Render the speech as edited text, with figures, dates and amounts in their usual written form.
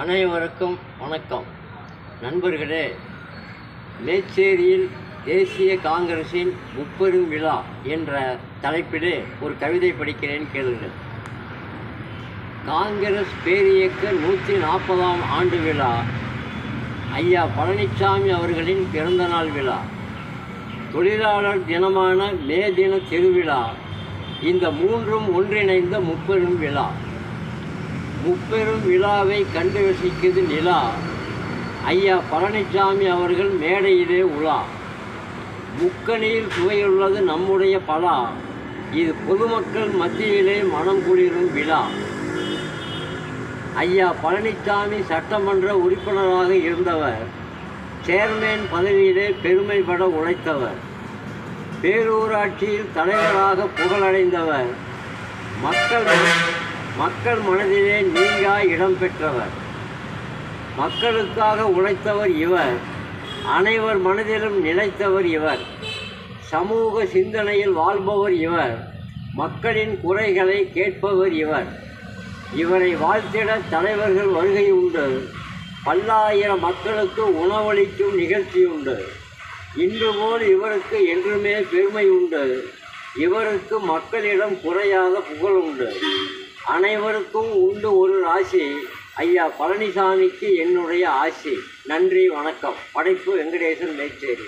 அனைவருக்கும் வணக்கம். நண்பர்களே, மேச்சேரியில் தேசிய காங்கிரஸின் முப்பெரும் விழா என்ற தலைப்பிலே ஒரு கவிதை படிக்கிறேன், கேளுங்கள். காங்கிரஸ் பேரியக்க 140ஆம் ஆண்டு விழா, ஐயா பழனிசாமி அவர்களின் பிறந்தநாள் விழா, தொழிலாளர் தினமான மே தின திருவிழா, இந்த மூன்றும் ஒன்றிணைந்த முப்பெரும் விழா. முப்பெரும் விழாவை கண்டு ரசிக்கிறது நிலா, ஐயா பழனிசாமி அவர்கள் மேடையிலே உலா. முக்கணியில் சுவையுள்ளது நம்முடைய பலா, இது பொதுமக்கள் மத்தியிலே மனம் குளிரும் விழா. ஐயா பழனிசாமி சட்டமன்ற உறுப்பினராக இருந்தவர், சேர்மேன் பதவியிலே பெருமைப்பட உழைத்தவர், பேரூராட்சியில் தலைவராக புகழடைந்தவர், மக்கள் மனதிலே நீங்கா இடம் பெற்றவர், மக்களுக்காக உழைத்தவர் இவர், அனைவர் மனதிலும் நிலைத்தவர் இவர், சமூக சிந்தனையில் வாழ்பவர் இவர், மக்களின் குறைகளை கேட்பவர் இவர். இவரை வாழ்த்திட தலைவர்கள் வருகை உண்டு, பல்லாயிரம் மக்களுக்கு உணவளிக்கும் நிகழ்ச்சி உண்டு. இன்று போல் இவருக்கு என்றுமே பெருமை உண்டு, இவருக்கு மக்களிடம் குறையாத புகழ் உண்டு. அனைவருக்கும் உண்டு ஒரு ராசி, ஐயா பழனிசாமிக்கு என்னுடைய ஆசி. நன்றி, வணக்கம். படைப்பு வெங்கடேசன், மேச்சேரி.